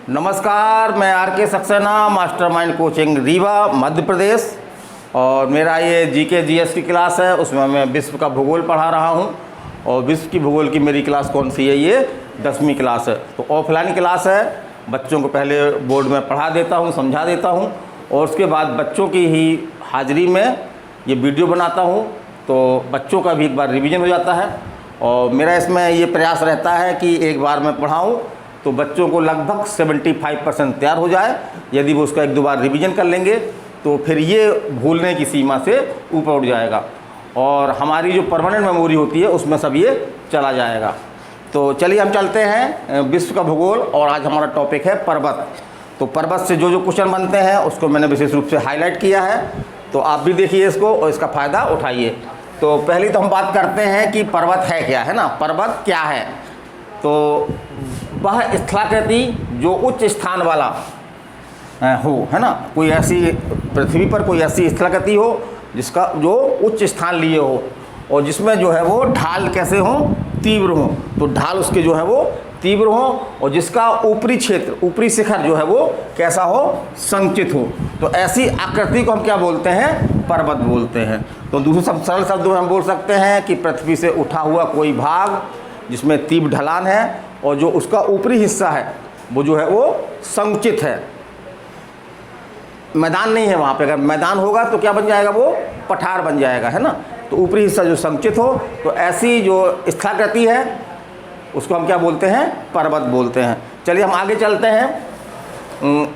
नमस्कार, मैं आर के सक्सेना, मास्टरमाइंड कोचिंग रीवा मध्य प्रदेश। और मेरा ये जीके जीएस की क्लास है, उसमें मैं विश्व का भूगोल पढ़ा रहा हूँ। और विश्व की भूगोल की मेरी क्लास कौन सी है? ये 10वीं क्लास है। तो ऑफलाइन क्लास है, बच्चों को पहले बोर्ड में पढ़ा देता हूँ, समझा देता हूँ, और उसके बाद बच्चों की ही हाजिरी में ये वीडियो बनाता हूँ, तो बच्चों का भी एक बार रिवीजन हो जाता है। और मेरा इसमें ये प्रयास रहता है कि एक बार मैं पढ़ाऊँ तो बच्चों को लगभग 75% तैयार हो जाए। यदि वो उसका 1-2 बार रिवीजन कर लेंगे तो फिर ये भूलने की सीमा से ऊपर उठ जाएगा, और हमारी जो परमानेंट मेमोरी होती है उसमें सब ये चला जाएगा। तो चलिए हम चलते हैं विश्व का भूगोल, और आज हमारा टॉपिक है पर्वत। तो पर्वत से जो क्वेश्चन बनते हैं उसको मैंने विशेष रूप से हाईलाइट किया है, तो आप भी देखिए इसको और इसका फ़ायदा उठाइए। तो पहले तो हम बात करते हैं कि पर्वत है क्या, है ना। पर्वत क्या है? तो वह स्थलाकृति जो उच्च स्थान वाला हो, है ना। कोई ऐसी पृथ्वी पर कोई ऐसी स्थलाकृति हो जिसका जो उच्च स्थान लिए हो, और जिसमें जो है वो ढाल कैसे हो? तीव्र हो। तो ढाल उसके जो है वो तीव्र हो, और जिसका ऊपरी क्षेत्र, ऊपरी शिखर जो है वो कैसा हो? संकुचित हो। तो ऐसी आकृति को हम क्या बोलते हैं? पर्वत बोलते हैं। तो दूसरे सरल शब्दों में हम बोल सकते हैं कि पृथ्वी से उठा हुआ कोई भाग जिसमें तीव्र ढलान है, और जो उसका ऊपरी हिस्सा है वो जो है वो संकुचित है, मैदान नहीं है वहाँ पे। अगर मैदान होगा तो क्या बन जाएगा? वो पठार बन जाएगा, है ना। तो ऊपरी हिस्सा जो संकुचित हो, तो ऐसी जो स्थलाकृति है उसको हम क्या बोलते हैं? पर्वत बोलते हैं। चलिए हम आगे चलते हैं।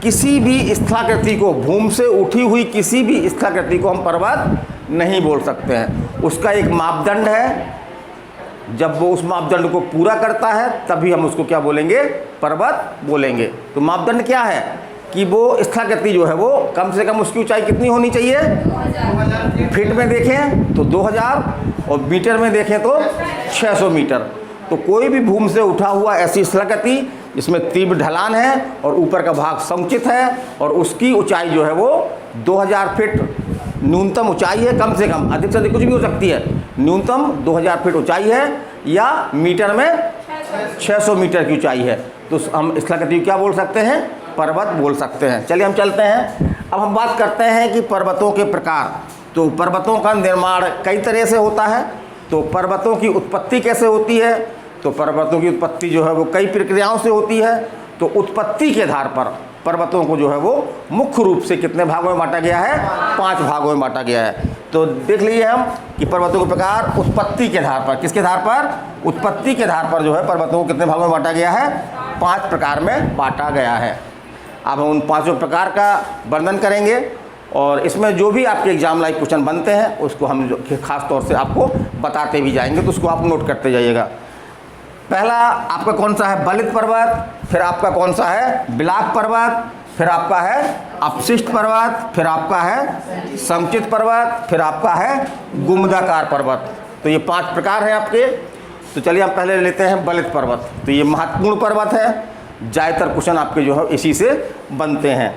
किसी भी स्थलाकृति को, भूमि से उठी हुई किसी भी स्थलाकृति को हम पर्वत नहीं बोल सकते हैं। उसका एक मापदंड है, जब वो उस मापदंड को पूरा करता है तभी हम उसको क्या बोलेंगे? पर्वत बोलेंगे। तो मापदंड क्या है कि वो स्थलाकृति जो है वो कम से कम उसकी ऊंचाई कितनी होनी चाहिए? 2000 फीट में देखें तो 2000, और मीटर में देखें तो 600 मीटर। तो कोई भी भूमि से उठा हुआ ऐसी स्थलाकृति जिसमें तीव्र ढलान है और ऊपर का भाग संकुचित है, और उसकी ऊंचाई जो है वो 2000 फीट न्यूनतम ऊंचाई है, कम से कम, अधिक से अधिक कुछ भी हो सकती है, न्यूनतम 2000 फीट ऊंचाई है, या मीटर में 600 मीटर की ऊंचाई है, तो हम स्थलाकृति क्या बोल सकते हैं? पर्वत बोल सकते हैं। चलिए हम चलते हैं। अब हम बात करते हैं कि पर्वतों के प्रकार। तो पर्वतों का निर्माण कई तरह से होता है। तो पर्वतों की उत्पत्ति कैसे होती है? तो पर्वतों की उत्पत्ति जो है वो कई प्रक्रियाओं से होती है। तो उत्पत्ति के आधार पर पर्वतों को जो है वो मुख्य रूप से कितने भागों में बांटा गया है? 5 भागों में बांटा गया है। तो देख लीजिए हम कि पर्वतों के प्रकार उत्पत्ति के आधार पर, किसके आधार पर? उत्पत्ति के आधार पर जो है पर्वतों को कितने भागों में बांटा गया है? 5 प्रकार में बांटा गया है। अब हम उन 5 प्रकार का वर्णन करेंगे, और इसमें जो भी आपके एग्जाम लाइक क्वेश्चन बनते हैं उसको हम खास तौर से आपको बताते भी जाएंगे, तो उसको आप नोट करते जाइएगा। पहला आपका कौन सा है? बलित पर्वत। फिर आपका कौन सा है? बिलाक पर्वत। फिर आपका है अपशिष्ट पर्वत। फिर आपका है संकुचित पर्वत। फिर आपका है गुम्बदाकार पर्वत। तो ये 5 प्रकार हैं आपके। तो चलिए हम पहले लेते हैं बलित पर्वत। तो ये महत्वपूर्ण पर्वत है, ज़्यादातर क्वेश्चन आपके जो है इसी से बनते हैं।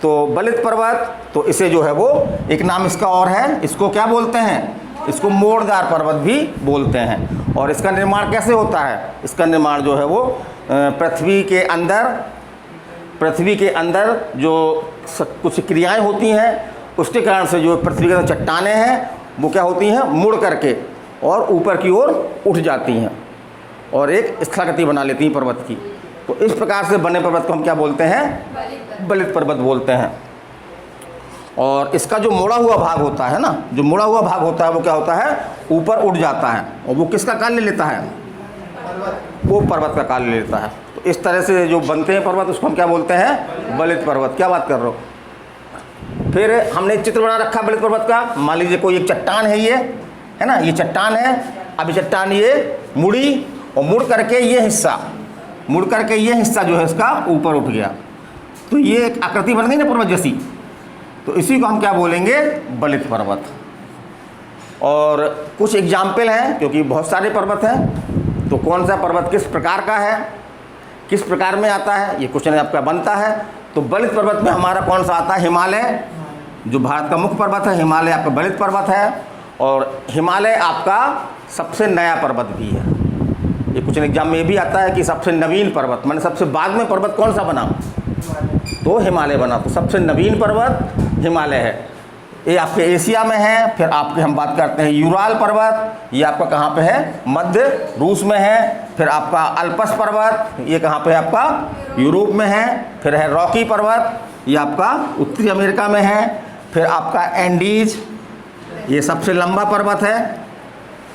तो बलित पर्वत, तो इसे जो है वो एक नाम इसका और है, इसको क्या बोलते हैं? इसको मोड़दार पर्वत भी बोलते हैं। और इसका निर्माण कैसे होता है? इसका निर्माण जो है वो पृथ्वी के अंदर जो कुछ क्रियाएं होती हैं उसके कारण से जो पृथ्वी के अंदर चट्टानें हैं वो क्या होती हैं? मुड़ करके और ऊपर की ओर उठ जाती हैं और एक स्थलाकृति बना लेती हैं पर्वत की। तो इस प्रकार से बने पर्वत को हम क्या बोलते हैं? बलित पर्वत बोलते हैं। और इसका जो मोड़ा हुआ भाग होता है ना, जो मोड़ा हुआ भाग होता है वो क्या होता है? ऊपर उठ जाता है, और वो किसका काल ले लेता है? वो पर्वत का काल ले लेता है। तो इस तरह से जो बनते हैं पर्वत उसको हम क्या बोलते हैं? बलित पर्वत। क्या बात कर रहे हो? फिर हमने चित्र बना रखा बलित पर्वत का। मान लीजिए कोई एक चट्टान है, ये है ना, ये चट्टान है। अभी चट्टान ये मुड़ी, और मुड़ करके ये हिस्सा जो है इसका ऊपर उठ गया, तो ये एक आकृति बन गई ना पर्वत जैसी। तो इसी को हम क्या बोलेंगे? बलित पर्वत। और कुछ एग्जाम्पल हैं, क्योंकि बहुत सारे पर्वत हैं, तो कौन सा पर्वत किस प्रकार का है, किस प्रकार में आता है, ये क्वेश्चन आपका बनता है। तो बलित पर्वत में हमारा कौन सा आता है? हिमालय, जो भारत का मुख्य पर्वत है। हिमालय आपका बलित पर्वत है, और हिमालय आपका सबसे नया पर्वत भी है। ये कुछ एग्जाम में ये भी आता है कि सबसे नवीन पर्वत, माने सबसे बाद में पर्वत कौन सा बना, तो हिमालय बना। तो सबसे नवीन पर्वत हिमालय है। ये आपके एशिया में है। फिर आपके हम बात करते हैं यूराल पर्वत, ये आपका कहाँ पे है, मध्य रूस में है। फिर आपका अल्पस पर्वत, ये कहाँ पे है, आपका यूरोप में है। फिर है रॉकी पर्वत, ये आपका उत्तरी अमेरिका में है। फिर आपका एंडीज, ये सबसे लंबा पर्वत है।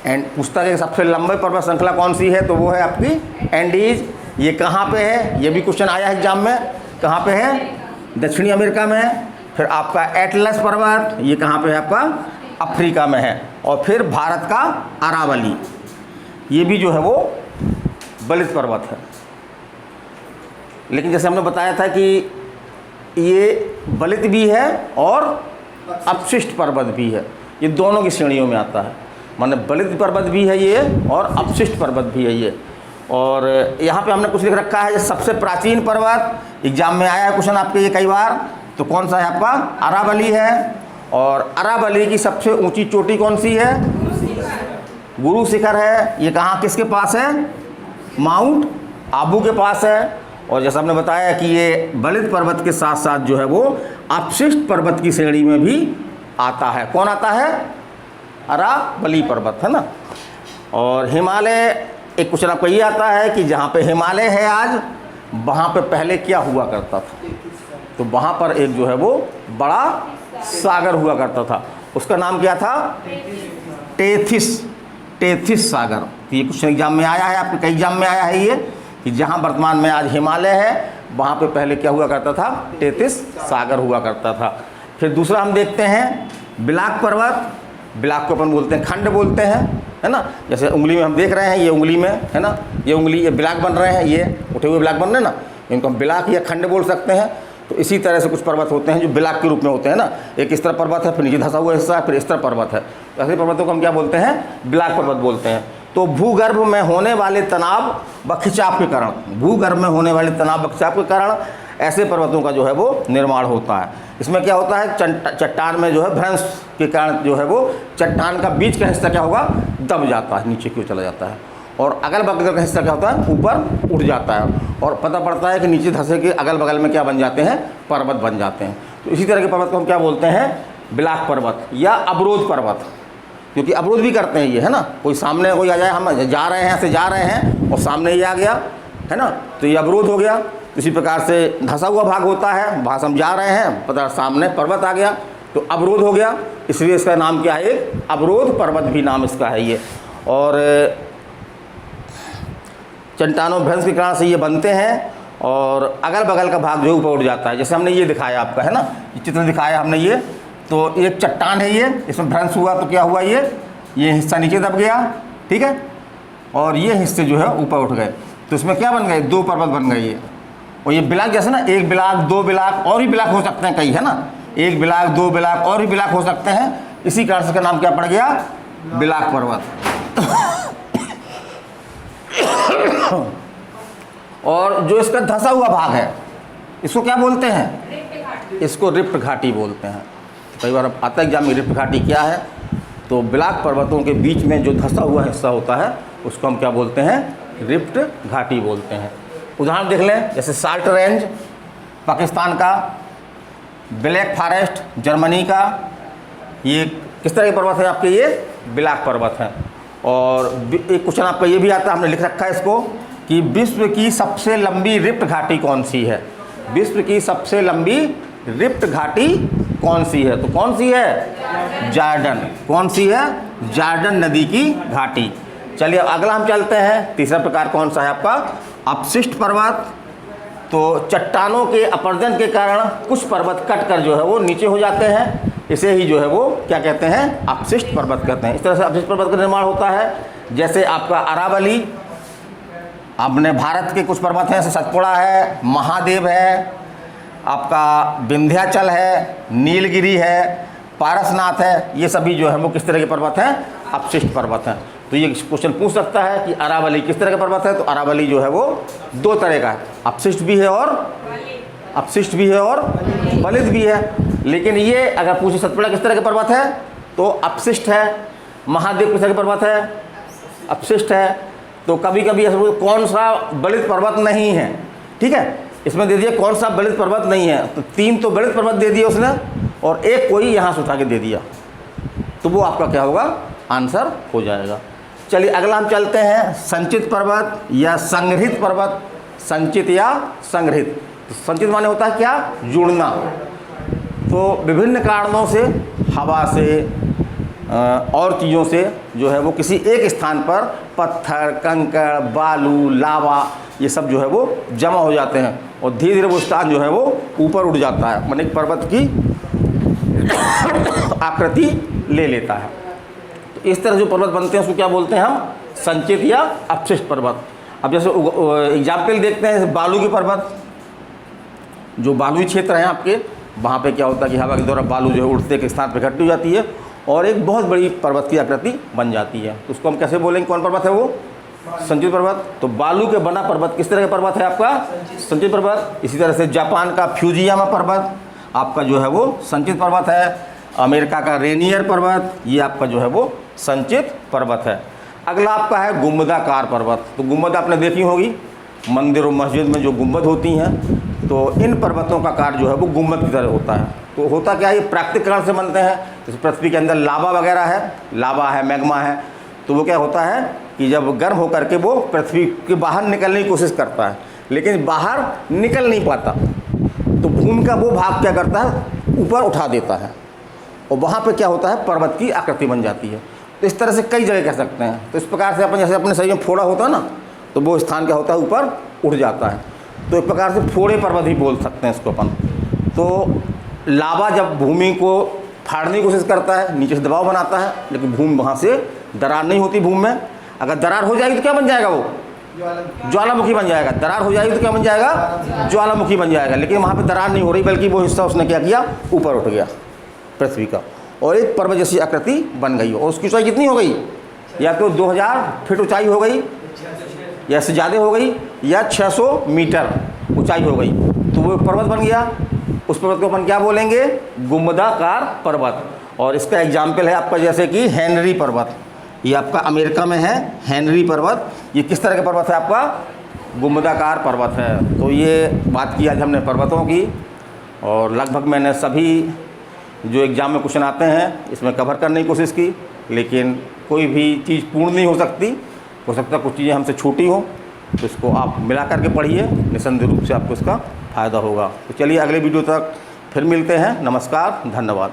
एंड पूछता है सबसे लंबी पर्वत श्रृंखला कौन सी है, तो वो है आपकी एंडीज। ये कहाँ पे है, ये भी क्वेश्चन आया है एग्जाम में, कहाँ पे है, दक्षिणी अमेरिका में है। फिर आपका एटलस पर्वत, ये कहाँ पे है, आपका अफ्रीका में है। और फिर भारत का अरावली, ये भी जो है वो बलित पर्वत है। लेकिन जैसे हमने बताया था कि ये बलित भी है और अपशिष्ट पर्वत भी है, ये दोनों की श्रेणियों में आता है। माने बलित पर्वत भी है ये और अपशिष्ट पर्वत भी है ये। और यहाँ पे हमने कुछ लिख रखा है, सबसे प्राचीन पर्वत, एग्जाम में आया है क्वेश्चन आपके ये कई बार, तो कौन सा है आपका, अरावली है। और अरावली की सबसे ऊंची चोटी कौन सी है, गुरु शिखर है। ये कहाँ किसके पास है, माउंट आबू के पास है। और जैसा हमने बताया कि ये बलित पर्वत के साथ साथ जो है वो अपशिष्ट पर्वत की श्रेणी में भी आता है। कौन आता है, अरावली पर्वत, है ना। और हिमालय, एक क्वेश्चन आपको ये आता है कि जहाँ पे हिमालय है आज, वहाँ पे पहले क्या हुआ करता था, तो वहाँ पर एक जो है वो बड़ा सागर हुआ करता था, उसका नाम क्या था, टेथिस सागर। तो ये क्वेश्चन एग्जाम में आया है, आपके कई एग्जाम में आया है ये, कि जहाँ वर्तमान में आज हिमालय है वहाँ पे पहले क्या हुआ करता था, टेथिस सागर हुआ करता था। फिर दूसरा हम देखते हैं बिलाक पर्वत। बिलाक को अपन बोलते हैं खंड बोलते हैं, है ना। जैसे उंगली में हम देख रहे हैं, ये उंगली में है ना, ये उंगली, ये बिलाक बन रहे हैं, ये उठे हुए बिलाक बन रहे हैं ना, इनको हम बिलाक या खंड बोल सकते हैं। तो इसी तरह से कुछ पर्वत होते हैं जो बिलाक के रूप में होते हैं ना, एक इस तरह पर्वत है, फिर नीचे धंसा हुआ हिस्सा है, फिर इस तरह पर्वत है। ऐसे पर्वतों को हम क्या बोलते हैं, बिलाक पर्वत बोलते हैं। तो भूगर्भ में होने वाले तनाव व खिंचाव के कारण, भूगर्भ में होने वाले तनाव व खिंचाव के कारण ऐसे पर्वतों का जो है वो निर्माण होता है। इसमें क्या होता है, चट्टान में जो है भ्रंश के कारण जो है वो चट्टान का बीच का हिस्सा क्या होगा, दब जाता है, नीचे की ओर चला जाता है। और अगल बगल का हिस्सा क्या होता है, ऊपर उठ जाता है। और पता पड़ता है कि नीचे धंसे के अगल बगल में क्या बन जाते हैं, पर्वत बन जाते हैं। तो इसी तरह के पर्वत को हम क्या बोलते हैं, बिलाक पर्वत या अवरोध पर्वत, क्योंकि अवरोध भी करते हैं ये, है ना। कोई सामने कोई आ जाए, हम जा रहे हैं, ऐसे जा रहे हैं और सामने ही आ गया, है ना, तो ये अवरोध हो गया। इसी प्रकार से धंसा हुआ भाग होता है, वहाँ से हम जा रहे हैं, पता सामने पर्वत आ गया तो अवरोध हो गया, इसलिए इसका नाम क्या है, एक अवरोध पर्वत भी नाम इसका है ये। और चट्टानों भ्रंश के कारण से ये बनते हैं और अगल बगल का भाग जो ऊपर उठ जाता है। जैसे हमने ये दिखाया आपका, है ना, ये चित्र दिखाया हमने ये, तो एक चट्टान है ये, इसमें भ्रंश हुआ तो क्या हुआ, ये हिस्सा नीचे दब गया, ठीक है, और ये हिस्से जो है ऊपर उठ गए, तो इसमें क्या बन गए, दो पर्वत बन गए ये। और ये बिलाक जैसे ना, एक बिलाक, दो बिलाक, और भी बिलाक हो सकते हैं कई, है ना, एक बिलाक, दो बिलाक, और भी बिलाक हो सकते हैं। इसी कारण से इसका नाम क्या पड़ गया, बिलाक पर्वत। और जो इसका धंसा हुआ भाग है, इसको क्या बोलते हैं, इसको रिफ्ट घाटी बोलते हैं। कई बार आता है एग्जाम में, रिफ्ट घाटी क्या है, तो बिलाक पर्वतों के बीच में जो धंसा हुआ हिस्सा होता है उसको हम क्या बोलते हैं, रिफ्ट घाटी बोलते हैं। उदाहरण देख लें, जैसे साल्ट रेंज पाकिस्तान का, ब्लैक फॉरेस्ट जर्मनी का, ये किस तरह के पर्वत है आपके, ये बिलाक पर्वत हैं। और एक क्वेश्चन आपका ये भी आता है, हमने लिख रखा है इसको, कि विश्व की सबसे लंबी रिफ्ट घाटी कौन सी है, विश्व की सबसे लंबी रिफ्ट घाटी कौन सी है, तो कौन सी है, जॉर्डन। कौन सी है, जॉर्डन नदी की घाटी। चलिए अगला हम चलते हैं, तीसरा प्रकार कौन सा है आपका, अपशिष्ट पर्वत। तो चट्टानों के अपर्जन के कारण कुछ पर्वत कट कर जो है वो नीचे हो जाते हैं, इसे ही जो है वो क्या कहते हैं, अपशिष्ट पर्वत कहते हैं। इस तरह से अपशिष्ट पर्वत का निर्माण होता है। जैसे आपका अरावली, अपने भारत के कुछ पर्वत हैं, जैसे सतपुड़ा है, महादेव है, आपका विंध्याचल है, नीलगिरी है, पारसनाथ है, ये सभी जो है वो किस तरह के पर्वत हैं, अपशिष्ट पर्वत हैं। तो ये क्वेश्चन पूछ सकता है कि अरावली किस तरह का पर्वत है, तो अरावली जो है वो दो तरह का है, अपशिष्ट भी है और बलित भी है। लेकिन ये अगर पूछे सतपुड़ा किस तरह का पर्वत है तो अपशिष्ट है, महादेव किस तरह का पर्वत है, अपशिष्ट है, तो कभी कभी ऐसा कौन सा बलित पर्वत नहीं है, ठीक है, इसमें दे दिया कौन सा बलित पर्वत नहीं है, तो 3 तो बलित पर्वत दे दिए उसने और एक कोई यहाँ से उठा के दे दिया, तो वो आपका क्या होगा, आंसर हो जाएगा। चलिए अगला हम चलते हैं, संचित पर्वत या संग्रहित पर्वत। संचित या संग्रहित, तो संचित माने होता है क्या, जुड़ना। तो विभिन्न कारणों से, हवा से और चीज़ों से जो है वो किसी एक स्थान पर पत्थर, कंकड़, बालू, लावा, ये सब जो है वो जमा हो जाते हैं और धीरे धीरे वो स्थान जो है वो ऊपर उठ जाता है, माने पर्वत की आकृति ले लेता है। तो इस तरह जो पर्वत बनते हैं उसको क्या बोलते हैं हम, संचित या अपशिष्ट पर्वत। अब जैसे एग्जाम्पल देखते हैं, बालू की पर्वत, जो बालुई क्षेत्र हैं आपके, वहाँ पे क्या होता है कि हवा के द्वारा बालू जो है उड़ते के स्थान पर इकट्ठी हो जाती है और एक बहुत बड़ी पर्वत की आकृति बन जाती है। तो उसको हम कैसे बोलेंगे, कौन पर्वत है वो, संचित पर्वत। तो बालू के बना पर्वत किस तरह का पर्वत है आपका, संचित पर्वत। इसी तरह से जापान का फ्यूजियामा पर्वत आपका जो है वो संचित पर्वत है। अमेरिका का रेनियर पर्वत, ये आपका जो है वो संचित पर्वत है। अगला आपका है गुंबदाकार पर्वत। तो गुंबद आपने देखी होगी, मंदिर और मस्जिद में जो गुंबद होती हैं, तो इन पर्वतों का आकार जो है वो गुंबद की तरह होता है। तो होता क्या है, ये प्राकृतिक कारण से बनते हैं। जैसे पृथ्वी के अंदर लावा वगैरह है, लावा है, मैग्मा है, तो वो क्या होता है कि जब गर्म होकर के वो पृथ्वी के बाहर निकलने की कोशिश करता है, लेकिन बाहर निकल नहीं पाता, तो भूमि का वो भाग क्या करता है, ऊपर उठा देता है और वहाँ पे क्या होता है, पर्वत की आकृति बन जाती है। तो इस तरह से कई जगह कह सकते हैं। तो इस प्रकार से अपन जैसे अपने शरीर में फोड़ा होता है ना, तो वो स्थान क्या होता है, ऊपर उठ जाता है। तो एक प्रकार से फोड़े पर्वत ही बोल सकते हैं इसको अपन। तो लावा जब भूमि को फाड़ने की कोशिश करता है, नीचे से दबाव बनाता है, लेकिन भूमि वहाँ से दरार नहीं होती भूमि में। अगर दरार हो जाएगी तो क्या बन जाएगा, वो ज्वालामुखी बन जाएगा। दरार हो जाएगी तो क्या बन जाएगा, ज्वालामुखी बन जाएगा। लेकिन वहाँ पे दरार नहीं हो रही, बल्कि वो हिस्सा उसने क्या किया, ऊपर उठ गया पृथ्वी का और एक पर्वत जैसी आकृति बन गई। और उसकी ऊंचाई कितनी हो गई, या तो 2000 फीट ऊंचाई हो गई, या इससे ज़्यादा हो गई, या 600 मीटर ऊंचाई हो गई। तो वो पर्वत बन गया। उस पर्वत को अपन क्या बोलेंगे, गुंबदाकार पर्वत। और इसका एग्जाम्पल है आपका जैसे कि हेनरी पर्वत, ये आपका अमेरिका में है हेनरी पर्वत। ये किस तरह का पर्वत है आपका, गुंबदाकार पर्वत है। तो ये बात की आज हमने पर्वतों की, और लगभग मैंने सभी जो एग्ज़ाम में क्वेश्चन आते हैं इसमें कवर करने की कोशिश की, लेकिन कोई भी चीज़ पूर्ण नहीं हो सकती, हो सकता है कुछ चीज़ें हमसे छूटी हो। तो इसको आप मिला करके पढ़िए, निसंदेह रूप से आपको इसका फ़ायदा होगा। तो चलिए अगले वीडियो तक फिर मिलते हैं। नमस्कार, धन्यवाद।